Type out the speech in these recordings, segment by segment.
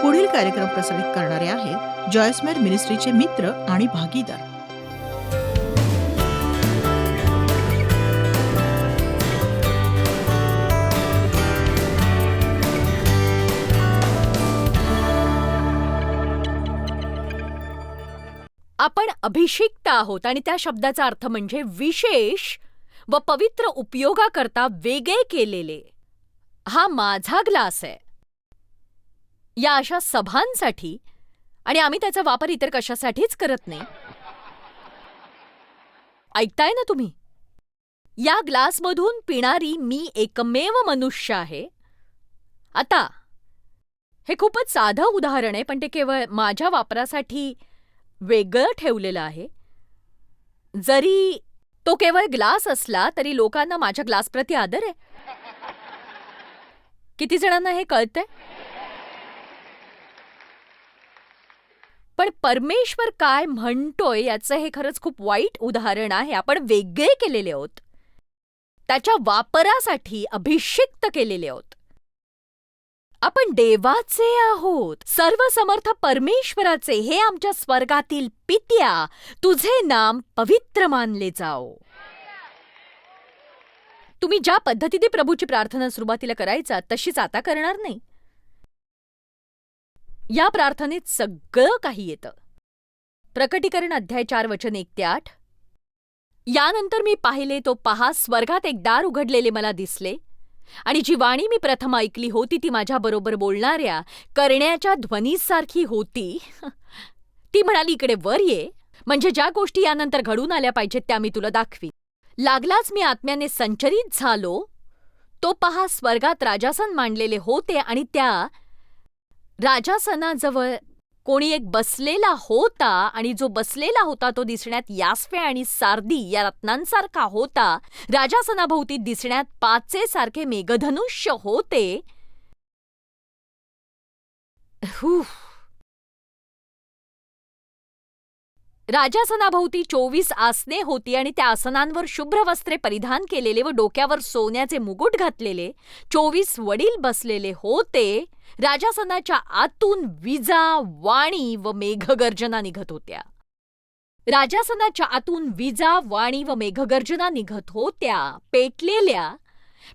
पुढील कार्यक्रम प्रसारित करणारे आहेत जॉयस्मेर मिनिस्ट्रीचे मित्र आणि भागीदार. आपण अभिषिक्त आहोत आणि त्या शब्दाचा अर्थ म्हणजे विशेष व पवित्र उपयोगाकरता वेगळे केलेले. हा माझा ग्लास आहे या अशा सभांसाठी, आणि आम्ही त्याचा वापर इतर कशासाठीच करत नाही. ऐकताय ना तुम्ही? या ग्लासमधून पिणारी मी एकमेव मनुष्य आहे. आता हे खूपच साधं उदाहरण आहे, पण ते केवळ माझ्या वापरासाठी वेगळं ठेवलेलं आहे. जरी तो केवळ ग्लास असला तरी लोकांना माझ्या ग्लासप्रती आदर आहे. किती जणांना हे कळतंय? पण परमेश्वर काय म्हणतोय याचं हे खरंच खूप वाईट उदाहरण आहे. आपण वेगळे केलेले आहोत, त्याच्या वापरासाठी अभिषिक्त केलेले आहोत. आपण देवाचे आहोत, सर्वसमर्थ परमेश्वराचे. हे आमच्या स्वर्गातील पित्या, तुझे नाम पवित्र मानले जाओ. तुम्ही ज्या पद्धतीने प्रभूची प्रार्थना सुरुवातीला करायचा तशीच आता करणार नाही. या प्रार्थनेत सगळं काही येतं. प्रकटीकरण अध्याय 4 वचन 1 ते 8. यानंतर मी पाहिले तो पहा, स्वर्गात एक दार उघडलेले मला दिसले, आणि जी वाणी मी प्रथम ऐकली होती ती माझ्याबरोबर बोलणाऱ्या करण्याच्या ध्वनीसारखी होती. ती म्हणाली, इकडे वर ये, म्हणजे ज्या गोष्टी यानंतर घडून आल्या पाहिजेत त्या मी तुला दाखवी. लागलाच मी आत्म्याने संचरित झालो. तो पहा, स्वर्गात राजासन मांडलेले होते, आणि त्या राजासनाजवळ कोणी एक बसलेला होता, आणि जो बसलेला होता तो दिसण्यात यास्पे आणि सार्दी या रत्नांसारखा होता. राजासनाभोवती दिसण्यात पाचेसारखे मेघधनुष्य होते. राजासनाभोवती 24 आसने होती, आणि त्या आसनांवर शुभ्र वस्त्रे परिधान केलेले व डोक्यावर सोन्याचे मुकुट घातलेले 24 वडील बसलेले होते. राजासनाच्या आतून विजा, वाणी व मेघगर्जना निघत होत्या. राजासनाच्या आतून विजा, वाणी व मेघगर्जना निघत होत्या.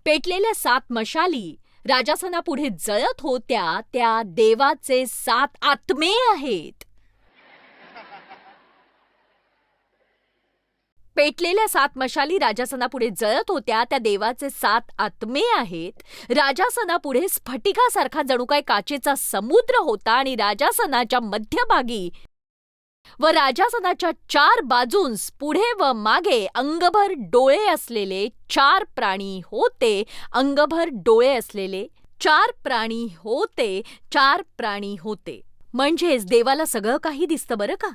पेटलेल्या 7 मशाली राजासनापुढे जळत होत्या. त्या देवाचे 7 आत्मे आहेत. पेटलेल्या 7 मशाली राजासनापुढे जळत होत्या. त्या देवाचे 7 आत्मे आहेत. राजासनापुढे स्फटिकासारखा जणू काय काचेचा समुद्र होता, आणि राजासनाच्या मध्यभागी व राजासनाच्या 4 बाजूंस पुढे व मागे अंगभर डोळे असलेले 4 प्राणी होते. अंगभर डोळे असलेले 4 प्राणी होते. 4 प्राणी होते. म्हणजेच देवाला सगळं काही दिसतं बरं का.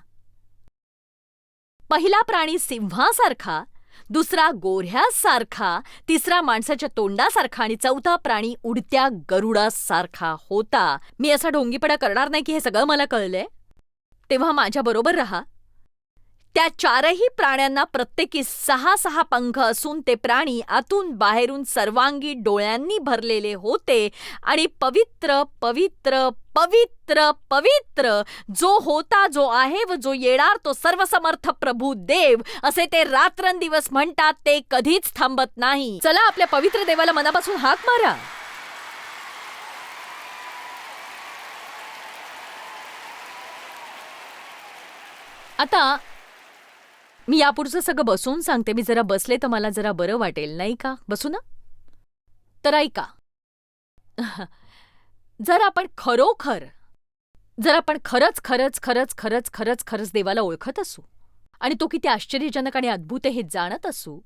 पहिला प्राणी सिंहासारखा, दुसरा गोऱ्ह्यासारखा, तिसरा माणसाच्या तोंडासारखा, आणि चौथा प्राणी उडत्या गरुडासारखा होता. मी असा ढोंगीपणा करणार नाही की हे सगळं मला कळलंय. तेव्हा माझ्याबरोबर राहा. त्या 4ही प्राण्यांना प्रत्येकी 6 पंख असून ते प्राणी आतून बाहेरून सर्वांगी डोळ्यांनी भरलेले होते. आणि पवित्र पवित्र पवित्र पवित्र जो होता, जो आहे व जो येणार, तो सर्वसमर्थ प्रभू देव, असे ते रात्रंदिवस म्हणतात. ते कधीच थांबत नाही. चला आपल्या पवित्र देवाला मनापासून हाक मारा. आता मी यापुढचं सगळं बसून सांगते. मी जरा बसले तर मला जरा बरं वाटेल, नाही का? बसू ना? तर ऐका. जर आपण खरंच खरंच खरंच खरंच खरंच खरंच देवाला ओळखत असू, आणि तो किती आश्चर्यजनक आणि अद्भुत हे जाणत असू,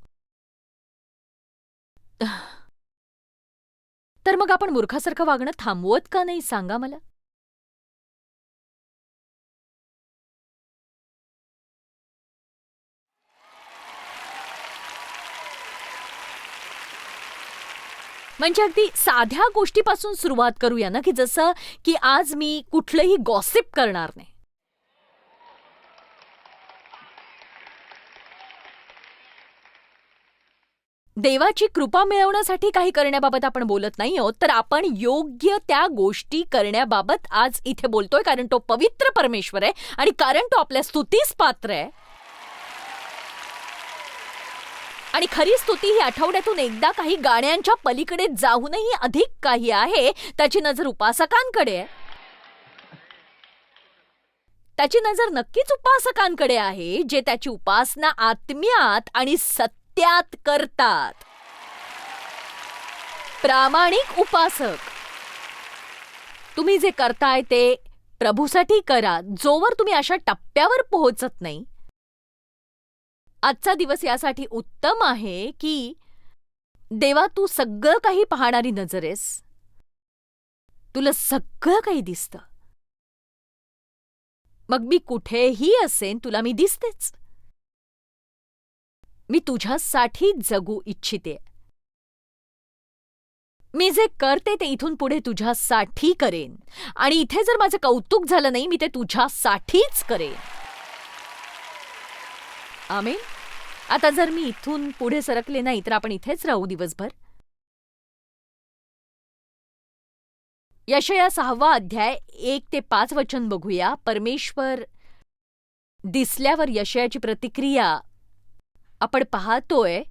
तर मग आपण मूर्खासारखं वागणं थांबवत का नाही, सांगा मला? म्हणजे अगदी साध्या गोष्टीपासून सुरुवात करूया ना, की जसं की आज मी कुठलंही गॉसिप करणार नाही. देवाची कृपा मिळवण्यासाठी काही करण्याबाबत आपण बोलत नाही आहोत, तर आपण योग्य त्या गोष्टी करण्याबाबत आज इथे बोलतोय, कारण तो पवित्र परमेश्वर आहे आणि कारण तो आपल्या स्तुतीस पात्र आहे. आणि खरी स्तुती ही आठवड्यातून एकदा काही गाण्यांच्या पलीकडे जाऊनही अधिक काही आहे. त्याची नजर उपासकांकडे आहे. त्याची नजर नक्कीच उपासकांकडे आहे, जे त्याची उपासना आत्म्यात आणि सत्यात करतात. प्रामाणिक उपासक. तुम्ही जे करताय ते प्रभूसाठी करा. जोवर तुम्ही अशा टप्प्यावर पोहोचत नाही, आजचा दिवस यासाठी उत्तम आहे की देवा, तू सगळं काही पाहणारी नजर आहेस. तुला सगळं काही दिसतं. मग मी कुठेही असेन, तुला मी दिसतेच. मी तुझ्यासाठी जगू इच्छिते. मी जे करते ते इथून पुढे तुझ्यासाठी करेन. आणि इथे जर माझं कौतुक झालं नाही, मी ते तुझ्यासाठीच करेन. आमेन. आता जर मी इथून पुढे सरकले नाही, तर आपण इथेच राहू दिवसभर. यशाया 6 अध्याय 1 ते 5 वचन बघूया. परमेश्वर दिसल्यावर यशायाची प्रतिक्रिया आपण पाहतोय.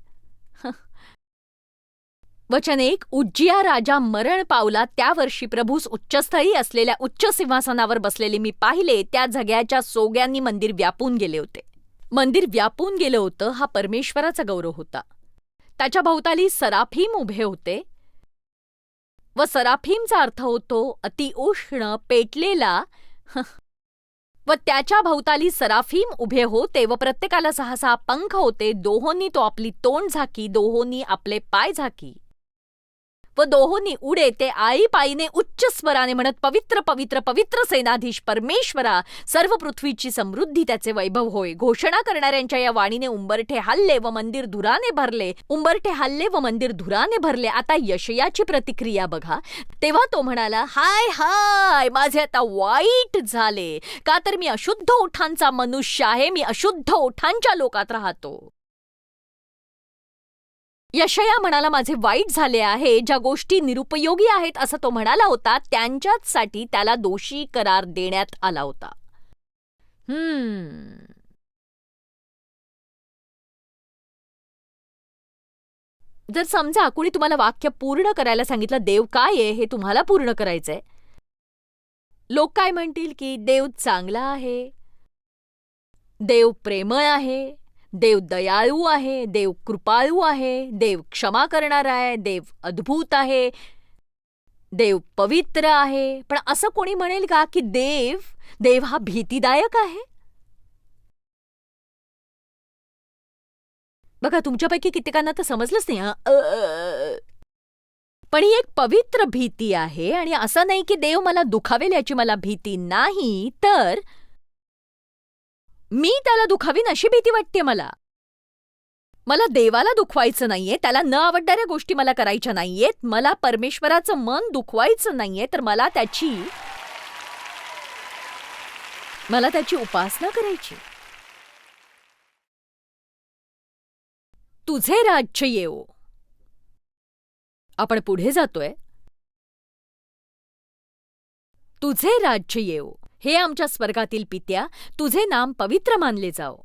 वचन 1. उज्जिया राजा मरण पावला त्या वर्षी प्रभूस उच्चस्थळी असलेल्या उच्च सिंहासनावर बसलेले मी पाहिले. त्या झग्याच्या सोग्यांनी मंदिर व्यापून गेले होते. मंदिर व्यापून गेलं होतं हा परमेश्वराचा गौरव होता. त्याच्या भोवताली सराफीम उभे होते व सराफीमचा अर्थ होतो अतिउष्ण, पेटलेला. व त्याच्या भोवताली सराफीम उभे होते व प्रत्येकाला 6 पंख होते. दोहोंनी तो आपली तोंड झाकी, दोहोंनी आपले पाय झाकी व दोहोंनी उडे. ते आळीपाळीने उच्च स्वराने म्हणत, पवित्र पवित्र पवित्र सेनाधीश परमेश्वरा, सर्व पृथ्वीची समृद्धी त्याचे वैभव होय. घोषणा करणाऱ्यांच्या या वाणीने उंबरठे हल्ले व मंदिर धुराने भरले. उंबरठे हल्ले व मंदिर धुराने भरले. आता यशयाची प्रतिक्रिया बघा. तेव्हा तो म्हणाला, हाय हाय, माझे आता वाईट झाले, का तर मी अशुद्ध ओठांचा मनुष्य आहे. मी अशुद्ध ओठांच्या लोकात राहतो. यशया म्हणाला, माझे वाईट झाले आहे. ज्या गोष्टी निरुपयोगी आहेत असं तो म्हणाला होता, त्यांच्यासाठी त्याला दोषी करार देण्यात आला होता. जर समजा कुणी तुम्हाला वाक्य पूर्ण करायला सांगितलं, देव काय आहे हे तुम्हाला पूर्ण करायचंय. लोक काय म्हणतील की देव चांगला आहे, देव प्रेमळ आहे, देव दयाळू आहे, देव कृपाळू आहे, देव क्षमा करणारा आहे, देव अद्भुत आहे, देव पवित्र आहे. पण असं कोणी म्हणेल का की देव हा भीतीदायक आहे? बघा, तुमच्यापैकी कित्येकांना तर समजलंच नाही. पण ही एक पवित्र भीती आहे. आणि असं नाही की देव मला दुखावेल याची मला भीती नाही, तर मी त्याला दुखावीन अशी भीती वाटते मला. मला देवाला दुखवायचं नाहीये, त्याला न आवडणाऱ्या गोष्टी मला करायच्या नाहीयेत, मला परमेश्वराचं मन दुखवायचं नाहीये, तर मला त्याची उपासना करायची. तुझे राज्य येवो. आपण पुढे जातोय. तुझे राज्य येवो. हे आमच्या स्वर्गातील पित्या, तुझे नाम पवित्र मानले जाओ.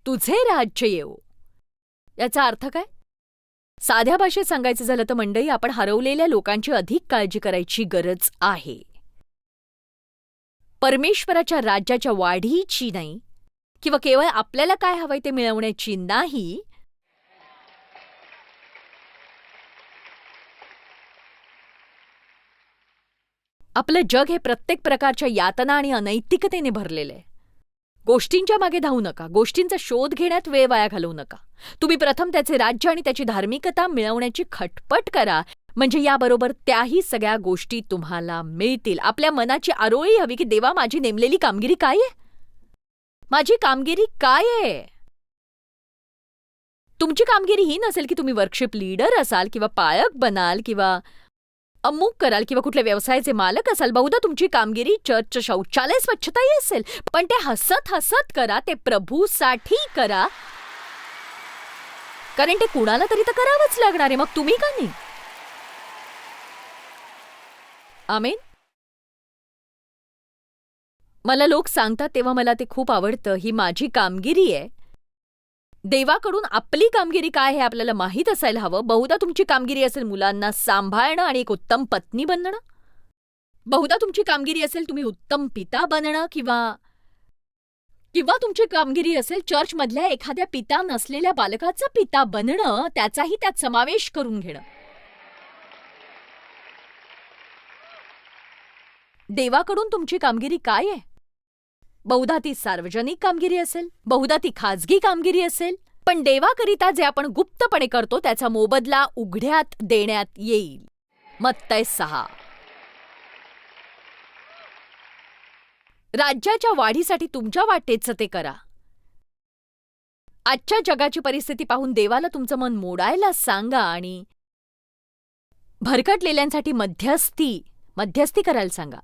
तुझे राज्य येवो. याचा अर्थ काय? साध्या भाषेत सांगायचं झालं तर मंडळी, आपण हरवलेल्या लोकांची अधिक काळजी करायची गरज आहे. परमेश्वराच्या राज्याच्या वाढीची नाही, किंवा केवळ आपल्याला काय हवंय ते मिळवण्याची नाही. आपलं जग हे प्रत्येक प्रकारच्या यातना आणि अनैतिकतेने भरलेलं आहे. गोष्टींच्या मागे धावू नका. गोष्टींचा शोध घेण्यात वेळ वाया घालवू नका. तुम्ही प्रथम त्याचे राज्य आणि त्याची धार्मिकता मिळवण्याची खटपट करा, म्हणजे याबरोबर त्याही सगळ्या गोष्टी तुम्हाला मिळतील. आपल्या मनाची आरोळी हवी की देवा, माझी नेमलेली कामगिरी काय आहे? माझी कामगिरी काय आहे? तुमची कामगिरी ही नसेल की तुम्ही वर्कशिप लीडर असाल, किंवा पाळक बनाल, किंवा अमुक कराल, किंवा कुठल्या व्यवसायाचे मालक असाल. बहुधा तुमची कामगिरी चर्चचं शौचालय स्वच्छताही असेल, पण ते हसत हसत करा, ते प्रभूसाठी करा. कारण ते कुणाला तरी तर करावंच लागणार आहे, मग तुम्ही का नाही? आमेन. मला लोक सांगतात तेव्हा मला ते खूप आवडतं. ही माझी कामगिरी आहे. देवाकडून आपली कामगिरी काय हे आपल्याला माहीत असायला हवं. बहुधा तुमची कामगिरी असेल मुलांना सांभाळणं आणि एक उत्तम पत्नी बनणं. बहुधा तुमची कामगिरी असेल तुम्ही उत्तम पिता बनणं, किंवा तुमची कामगिरी असेल चर्चमधल्या एखाद्या पिता नसलेल्या बालकाचा पिता बनणं, त्याचाही त्यात समावेश करून घेणं. देवाकडून तुमची कामगिरी काय आहे? बहुधा ती सार्वजनिक कामगिरी असेल, बहुधा ती खाजगी कामगिरी असेल, पण देवाकरिता जे आपण गुप्तपणे करतो त्याचा मोबदला उघड्यात देण्यात येईल. मत्तय 6. राज्याच्या वाढीसाठी तुमच्या वाटेचं ते करा. आजच्या जगाची परिस्थिती पाहून देवाला तुमचं मन मोडायला सांगा आणि भरकटलेल्यांसाठी मध्यस्थी करायला सांगा.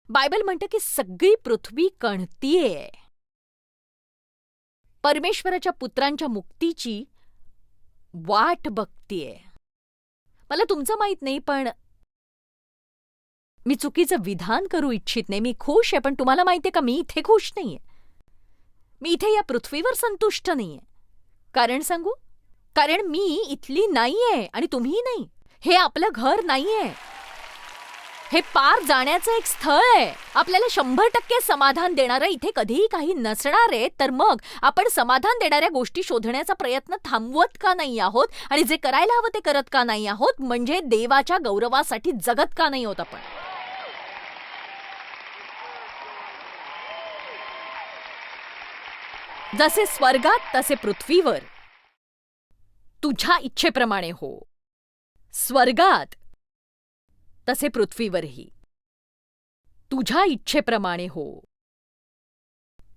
बायबल म्हणतं की सगळी पृथ्वी कणतीये. परमेश्वराच्या पुत्रांच्या मुक्तीची वाट बघतीये. मला तुमचं माहित नाही, पण मी चुकीचं विधान करू इच्छित नाही. मी खुश आहे, पण तुम्हाला माहितीये का, मी इथे खुश नाहीये. मी इथे या पृथ्वीवर संतुष्ट नाहीये. कारण सांगू? कारण मी इथली नाहीये आणि तुम्ही नाही. हे आपलं घर नाहीये. हे पार जाण्याचं एक स्थळ आहे. आपल्याला 100% समाधान देणारं इथे कधीही काही नसणार आहे. तर मग आपण समाधान देणाऱ्या गोष्टी शोधण्याचा प्रयत्न थांबवत का नाही आहोत आणि जे करायला हवं ते करत का नाही आहोत? म्हणजे देवाच्या गौरवासाठी जगत का नाही आहोत आपण? जसे स्वर्गात तसे पृथ्वीवर तुझ्या इच्छेप्रमाणे हो. स्वर्गात तसे पृथ्वीवरही तुझ्या इच्छेप्रमाणे हो.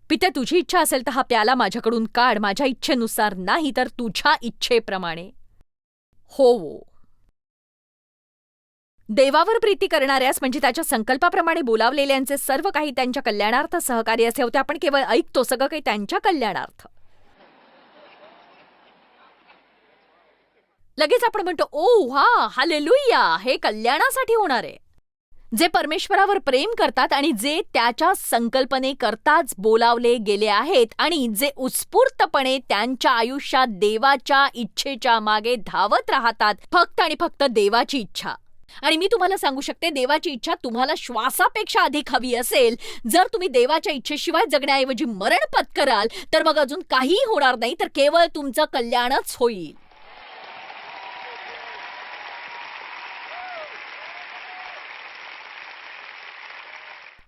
पित्या, तुझी इच्छा असेल तर हा प्याला माझ्याकडून काढ. माझ्या इच्छेनुसार नाही, तर तुझ्या इच्छेप्रमाणे हो. देवावर प्रीती करणाऱ्यास, म्हणजे त्याच्या संकल्पाप्रमाणे बोलावलेल्यांचे सर्व काही त्यांच्या कल्याणार्थ सहकार्य असे होते. आपण केवळ ऐकतो, सगळं काही त्यांच्या कल्याणार्थ. लगेच आपण म्हणतो, ओ हा, हालेलुया, हे कल्याणासाठी होणार आहे. जे परमेश्वरावर प्रेम करतात आणि जे त्याच्या संकल्पनेकरताच बोलावले गेले आहेत आणि जे उत्स्फूर्तपणे त्यांच्या आयुष्यात देवाच्या इच्छेच्या मागे धावत राहतात, फक्त आणि फक्त देवाची इच्छा. आणि मी तुम्हाला सांगू शकते, देवाची इच्छा तुम्हाला श्वासापेक्षा अधिक हवी असेल, जर तुम्ही देवाच्या इच्छेशिवाय जगण्याऐवजी मरण पत्कराल, तर मग अजून काहीही होणार नाही, तर केवळ तुमचं कल्याणच होईल.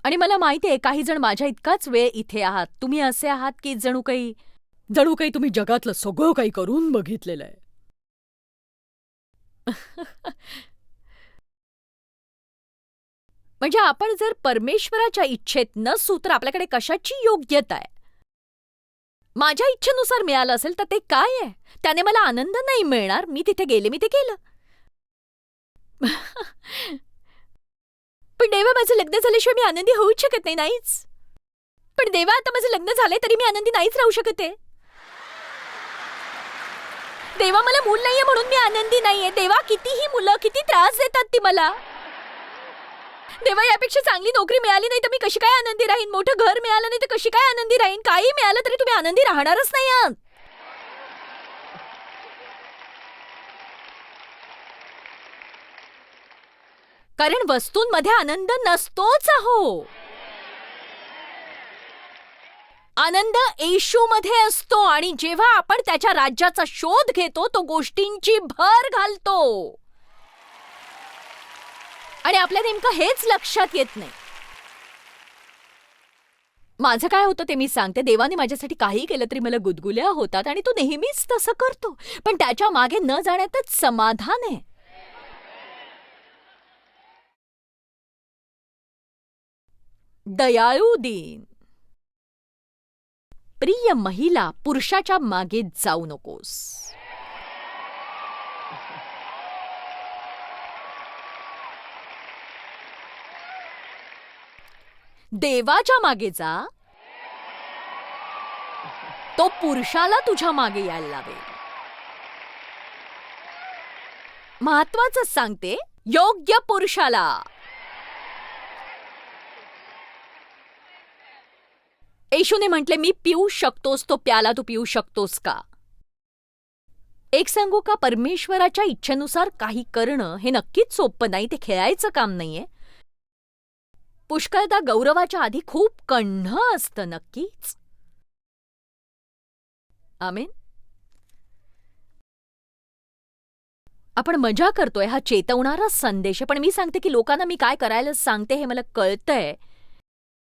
आणि मला माहिती आहे, काही जण माझ्या इतकाच वेळ इथे आहात. तुम्ही असे आहात की जणू काही तुम्ही जगातलं सगळं काही करून बघितलेलं आहे. म्हणजे आपण जर परमेश्वराच्या इच्छेत नसू तर आपल्याकडे कशाची योग्यता आहे? माझ्या इच्छेनुसार मिळालं असेल तर ते काय आहे? त्याने मला आनंद नाही मिळणार. मी तिथे गेले, मी ते केलं. पण देवा, माझं लग्न झाल्याशिवाय मी आनंदी होऊच शकत नाही, नाहीच. पण देवा, आता माझं लग्न झालंय तरी मी आनंदी नाहीच राहू शकत आहे. देवा, मला मूल नाहीये म्हणून मी आनंदी नाहीये. देवा, कितीही मुलं किती त्रास देतात ती मला. देवा, यापेक्षा चांगली नोकरी मिळाली नाही तर मी कशी काय आनंदी राहीन? मोठं घर मिळालं नाही तर कशी काय आनंदी राहीन? काही मिळालं तरी तुम्ही आनंदी राहणारच नाही आहात. कारण वस्तूंमध्ये आनंद नसतोच अहो. आनंद येशूमध्ये असतो आणि जेव्हा आपण त्याच्या राज्याचा शोध घेतो तो गोष्टींची भर घालतो. आणि आपल्या नेमकं हेच लक्षात येत नाही. माझं काय होतं ते मी सांगते. देवाने माझ्यासाठी काही केलं तरी मला गुदगुल्या होतात आणि तो नेहमीच तसं करतो. पण त्याच्या मागे न जाण्यातच समाधान आहे. दयाळू दिन. प्रिय महिला, पुरुषाच्या मागे जाऊ नकोस. देवाच्या मागे जा. तो पुरुषाला तुझ्या मागे यायला लावेल. महत्वाचं सांगते, योग्य पुरुषाला. येशूने म्हटले, मी पिऊ शकतोस तो प्याला तू पिऊ शकतोस का? एक सांगू का, परमेश्वराच्या इच्छेनुसार काही करणं हे नक्कीच सोपं नाही, ते खेळायचं काम नाहीये. पुष्कळदा गौरवाच्या आधी खूप कण्ह असतं. नक्कीच. आमेन. आपण मजा करतोय, हा चेतवणारा संदेश आहे, पण मी सांगते की लोकांना मी काय करायला सांगते हे मला कळतंय.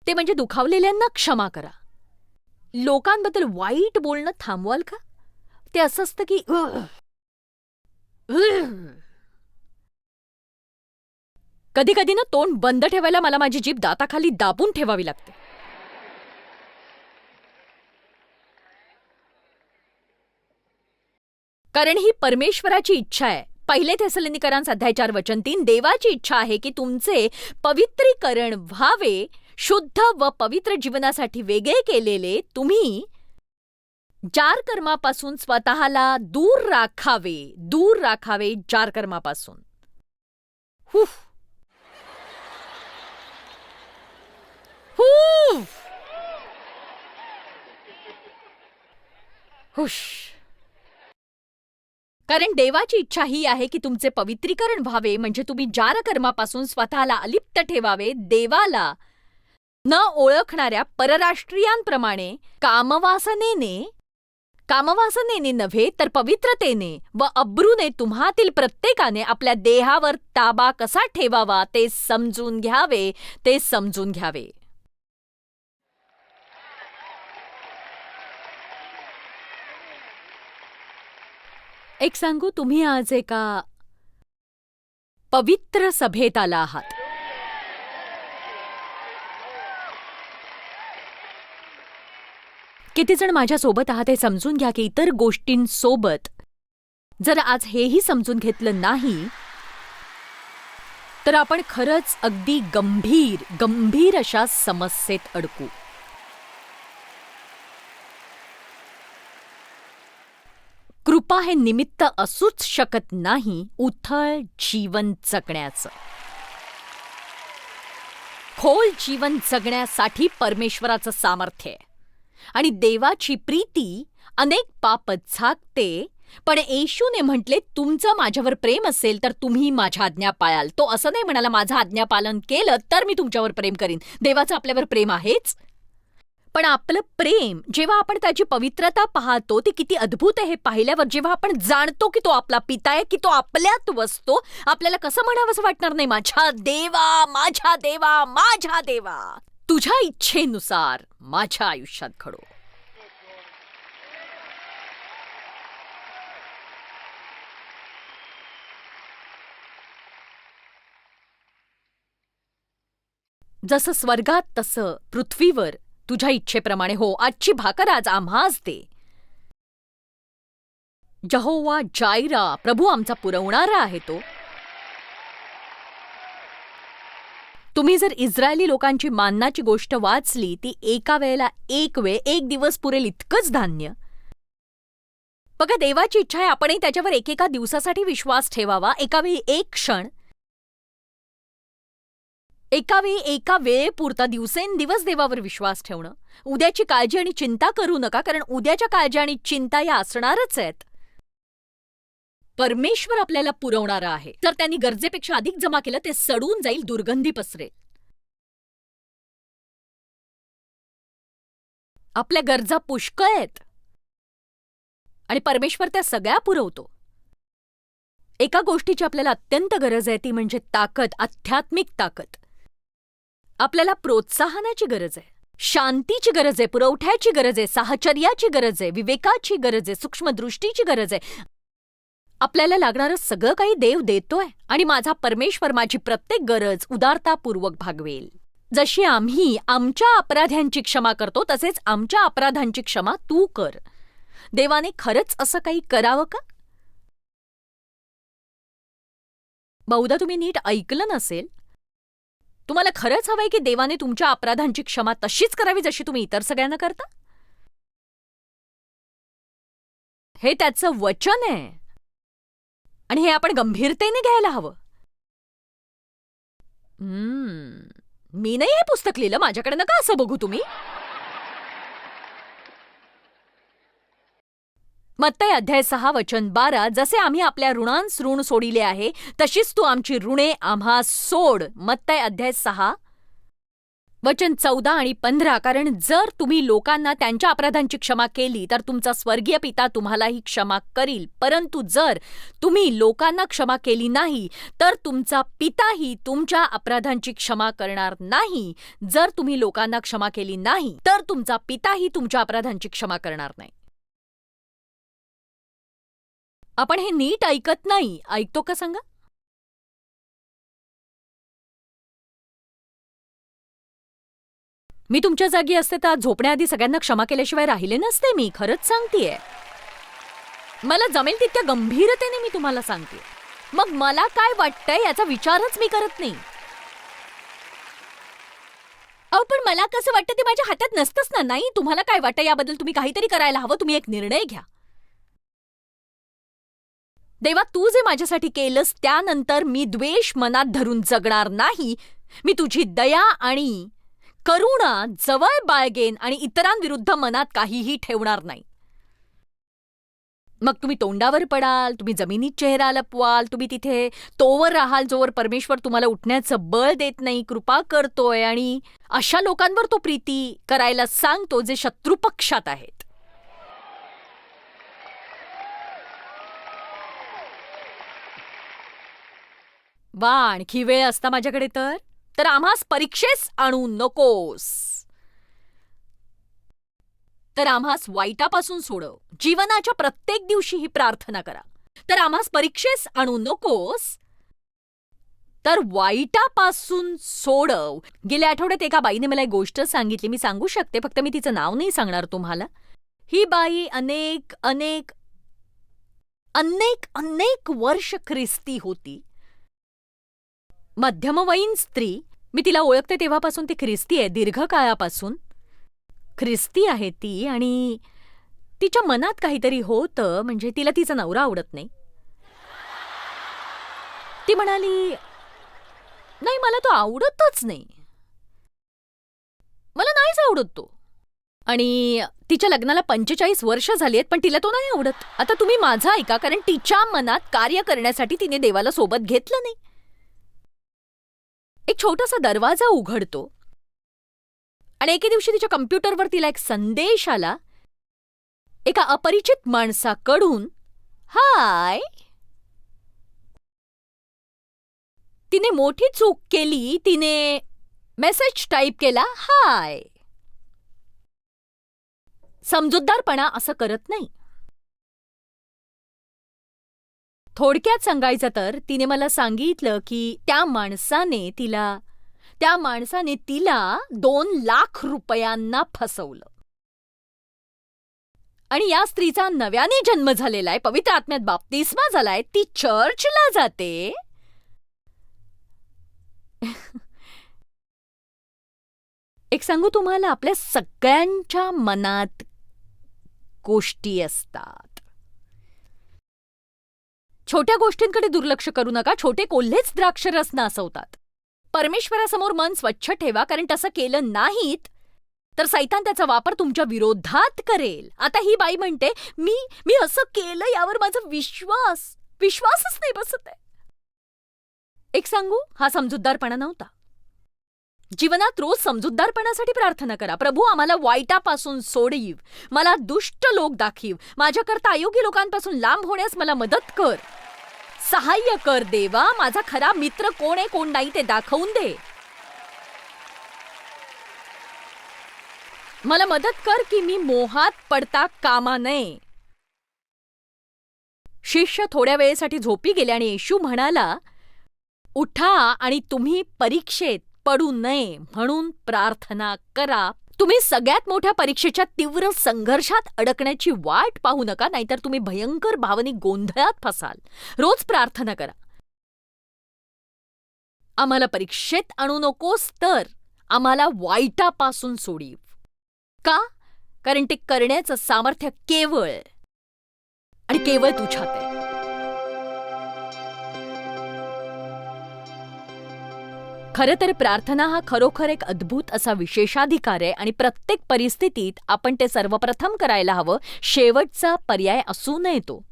ते म्हणजे दुखावलेल्यांना क्षमा करा. लोकांबद्दल वाईट बोलणं थांबवाल का? ते असं असतं की कधी कधी ना तोंड बंद ठेवायला मला माझी जीभ दाताखाली दाबून ठेवावी लागते. कारण ही परमेश्वराची इच्छा आहे. पहिले थेसलोनिकरांस अध्याय 4 वचन 3, देवाची इच्छा आहे की तुमचे पवित्रीकरण व्हावे, शुद्ध व पवित्र जीवनासाठी वेगळे केलेले तुम्ही जार कर्मापासून स्वतःला दूर राखावे जार कर्मापासून. HUF HUF हुश. कारण देवाची इच्छा ही आहे की तुमचे पवित्रीकरण व्हावे, म्हणजे तुम्ही जार कर्मापासून स्वतःला अलिप्त ठेवावे, देवाला न ओळखणाऱ्या परराष्ट्रीयांप्रमाणे कामवासनेने नव्हे तर पवित्रतेने व अब्रूने तुम्हातील प्रत्येकाने आपल्या देहावर ताबा कसा ठेवावा ते समजून घ्यावे. एक सांगू, तुम्ही आज एका पवित्र सभेत आला आहात. किती जण माझ्या सोबत आहात हे समजून घ्या की इतर गोष्टींसोबत जर आज हेही समजून घेतलं नाही तर आपण खरंच अगदी गंभीर अशा समस्येत अडकू. कृपा हे निमित्त असूच शकत नाही उथळ जीवन जगण्याचं. खोल जीवन जगण्यासाठी परमेश्वराचं सामर्थ्य आहे आणि देवाची प्रीती अनेक पाप झाकते. पण येशूने म्हटले, तुमचं माझ्यावर प्रेम असेल तर तुम्ही माझ्या आज्ञा पाळाल. तो असं नाही म्हणाला माझं आज्ञापालन केलं तर मी तुमच्यावर प्रेम करीन. देवाचं आपल्यावर प्रेम आहेच, पण आपलं प्रेम जेव्हा आपण त्याची पवित्रता पाहतो ती किती अद्भुत आहे हे पाहिल्यावर, जेव्हा आपण जाणतो की तो आपला पिता आहे, की तो आपल्यात वसतो, आपल्याला कसं म्हणावंसं वाटणार नाही, माझ्या देवा तुझ्या इच्छेनुसार माझ्या आयुष्यात घडो. जसं स्वर्गात तसं पृथ्वीवर तुझ्या इच्छेप्रमाणे हो. आजची भाकर आज आम्हास दे. यहोवा जायरा, प्रभू आमचा पुरवणारा आहे तो. तुम्ही जर इस्रायली लोकांची मान्नाची गोष्ट वाचली, ती एका वेळेला एक दिवस पुरेल इतकंच धान्य. बघा, देवाची इच्छा आहे आपणही त्याच्यावर एकेका दिवसासाठी विश्वास ठेवावा, एकावेळी एक क्षण, एकावेळी एका वेळेपुरता दिवसेंदिवस देवावर विश्वास ठेवणं. उद्याची काळजी आणि चिंता करू नका, कारण उद्याच्या काळजी आणि चिंता या असणारच आहेत. परमेश्वर आपल्याला पुरवणारा आहे. जर त्यांनी गरजेपेक्षा अधिक जमा केलं ते सडून जाईल, दुर्गंधी पसरेल. आपल्या गरजा पुष्कळ आहेत आणि परमेश्वर त्या सगळ्या पुरवतो. एका गोष्टीची आपल्याला अत्यंत गरज आहे, ती म्हणजे ताकद, आध्यात्मिक ताकद. आपल्याला प्रोत्साहनाची गरज आहे, शांतीची गरज आहे, पुरवठ्याची गरज आहे, साहचर्याची गरज आहे, विवेकाची गरज आहे, सूक्ष्मदृष्टीची गरज आहे. आपल्याला लागणारं सगळं काही देव देतोय आणि माझा परमेश्वर माझी प्रत्येक गरज उदारतापूर्वक भागवेल. जशी आम्ही आमच्या अपराध्यांची क्षमा करतो तसेच आमच्या अपराधांची क्षमा तू कर. देवाने खरंच असं काही करावं का? बहुधा तुम्ही नीट ऐकलं नसेल. तुम्हाला खरंच हवंय की देवाने तुमच्या अपराधांची क्षमा तशीच करावी जशी तुम्ही इतर सगळ्यांना करता? हे त्याचं वचन आहे. आणि हे आपण गंभीरतेने घ्यायला हवं. मी नाही हे पुस्तक लिहिलं, माझ्याकडे नका असं बघू तुम्ही. मत्तई अध्याय 6 वचन 12, जसे आम्ही आपल्या ऋणांस ऋण सोडिले आहे तशीच तू आमची ऋणे आम्हा सोड. मत्तई अध्याय 6 वचन 14 आणि 15. कारण जर तुम्ही लोकांना त्यांच्या अपराधांची क्षमा केली तर तुमचा स्वर्गीय पिता तुम्हालाही क्षमा करील, परंतु जर तुम्ही लोकांना क्षमा केली नाही तर तुमचा पिताही तुमच्या अपराधांची क्षमा करणार नाही. जर तुम्ही लोकांना क्षमा केली नाही तर तुमचा पिताही तुमच्या अपराधांची क्षमा करणार नाही. आपण हे नीट ऐकत नाही. ऐकतो का सांगा? मी तुमच्या जागी असते तर आज झोपण्याआधी सगळ्यांना क्षमा केल्याशिवाय राहिले नसते. मी खरंच सांगतेय. मला जमेल तितक्या गंभीरतेने मी तुम्हाला सांगते. मग मला काय वाटतंय याचा विचारच मी करत नाही. अहो पण मला कसं वाटतं ते माझ्या हातात नसतंच ना. नाही, तुम्हाला काय वाटतं याबद्दल तुम्ही काहीतरी करायला हवं. तुम्ही एक निर्णय घ्या. देवा, तू जे माझ्यासाठी केलंस त्यानंतर मी द्वेष मनात धरून जगणार नाही. मी तुझी दया आणि करुणा जवळ बाळगेन आणि इतरांविरुद्ध मनात काहीही ठेवणार नाही. मग तुम्ही तोंडावर पडाल, तुम्ही जमिनीत चेहरा लपवाल, तुम्ही तिथे तोवर राहाल जोवर परमेश्वर तुम्हाला उठण्याचं बळ देत नाही, कृपा करतोय आणि अशा लोकांवर तो प्रीती करायला सांगतो जे शत्रुपक्षात आहेत. वा, आणखी वेळ असता माझ्याकडे तर आम्हास परीक्षेस आणू नकोस. तर आम्हास वाईटापासून सोडव. जीवनाच्या प्रत्येक दिवशी ही प्रार्थना करा. तर आम्हास परीक्षेस आणू नकोस, तर वाईटापासून सोडव. गेल्या आठवड्यात एका बाईने मला एक गोष्ट सांगितली. मी सांगू शकते, फक्त मी तिचं नाव नाही सांगणार तुम्हाला. ही बाई अनेक अनेक अनेक अनेक वर्ष ख्रिस्ती होती. मध्यमवयीन स्त्री. मी तिला ओळखते तेव्हापासून ती ख्रिस्ती आहे. दीर्घकाळापासून ख्रिस्ती आहे ती. आणि तिच्या मनात काहीतरी होतं, म्हणजे तिला तिचा नवरा आवडत नाही. ती म्हणाली, नाही मला तो आवडतच नाही, मला नाहीच आवडत तो. आणि तिच्या लग्नाला 45 वर्ष झाली आहेत, पण तिला तो नाही आवडत. आता तुम्ही माझं ऐका, कारण तिच्या मनात कार्य करण्यासाठी तिने देवाला सोबत घेतलं नाही. एक छोटासा दरवाजा उघडतो आणि एके दिवशी तिच्या कम्प्युटरवर तिला एक संदेश आला एका अपरिचित माणसाकडून. हाय. तिने मोठी चूक केली. तिने मेसेज टाईप केला, हाय. समजूतदारपणा असं करत नाही. थोडक्यात सांगायचं तर तिने मला सांगितलं की त्या माणसाने तिला 2 लाख रुपयांना फसवलं. आणि या स्त्रीचा नव्याने जन्म झालेला आहे, पवित्र आत्म्यात बाप्तिस्मा झालाय, ती चर्चला जाते. एक सांगू तुम्हाला, आपल्या सगळ्यांच्या मनात गोष्टी असतात. छोट्या गोष्टींकडे दुर्लक्ष करू नका. छोटे कोल्हेच द्राक्षरस नासवतात. परमेश्वरासमोर मन स्वच्छ ठेवा, कारण तसं केलं नाहीत तर सैतान त्याचा वापर तुमच्या विरोधात करेल. आता ही बाई म्हणते, मी असं केलं यावर माझा विश्वासच नाही बसत आहे. एक सांगू, हा समजूतदारपणा नव्हता. जीवनात रोज समजूतदारपणासाठी प्रार्थना करा. प्रभू, आम्हाला वाईटापासून सोडीव, मला दुष्ट लोक दाखीव, माझ्याकरता अयोग्य लोकांपासून लांब होण्यास मला मदत कर, सहाय्य कर देवा. माझा खरा मित्र कोण आहे कोण नाही ते दाखवून दे. मला मदत कर की मी मोहात पडता कामा नये. शिष्य थोड्या वेळेसाठी झोपी गेले आणि येशू म्हणाला, उठा आणि तुम्ही परीक्षेत पडू नये म्हणून प्रार्थना करा. तुम्ही सगळ्यात मोठ्या परीक्षेच्या तीव्र संघर्षात अडकण्याची वाट पाहू नका, नाहीतर तुम्ही भयंकर भावनिक गोंधळात फसाल. रोज प्रार्थना करा, आम्हाला परीक्षेत आणू नकोस, तर आम्हाला वाईटापासून सोडीव. का? कारण ते करण्याचं सामर्थ्य केवळ आणि केवळ तुझ्यात आहे. खरं तर प्रार्थना हा खरोखर एक अद्भुत असा विशेषाधिकार आहे आणि प्रत्येक परिस्थितीत आपण ते सर्वप्रथम करायला हवं, शेवटचा पर्याय असू नये तो.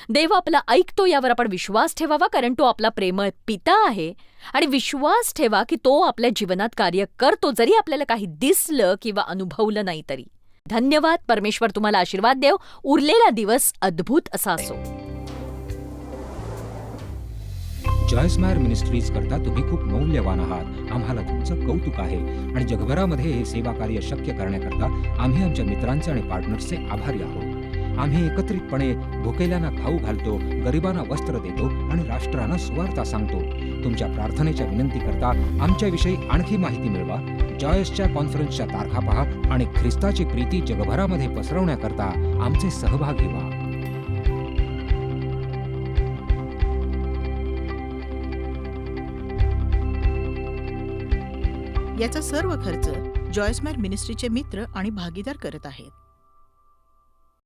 देव आपला ऐकतो यावर आपण विश्वास ठेवावा, कारण तो आपला प्रेमळ पिता आहे. आणि विश्वास ठेवा की तो आपल्या जीवनात कार्य करतो, जरी आपल्याला काही दिसलं किंवा अनुभवलं नाही तरी. धन्यवाद. परमेश्वर तुम्हाला आशीर्वाद देव. उरलेला दिवस अद्भुत असा असो. जॉयस मायर मिनिस्ट्रीज करता तुम्ही खूप मौल्यवान आहात. आम्हाला तुमचं कौतुक आहे आणि जगभरामध्ये हे सेवा कार्य शक्य करण्याकरता आम्ही आमच्या मित्रांचे आणि पार्टनर्सचे आभारी आहोत. आम्ही एकत्रितपणे भुकेल्यांना खाऊ घालतो, गरिबांना वस्त्र देतो आणि राष्ट्रांना सुवार्ता सांगतो. तुमच्या प्रार्थनेच्या विनंती करता आमच्याविषयी आणखी माहिती मिळवा. जॉयसच्या कॉन्फरन्सच्या तारखा पहा आणि ख्रिस्ताची प्रीती जगभरामध्ये पसरवण्याकरता आमचे सहभागी व्हा. याचा सर्व खर्च जॉयस मायर मिनिस्ट्रीचे मित्र आणि भागीदार करत आहेत.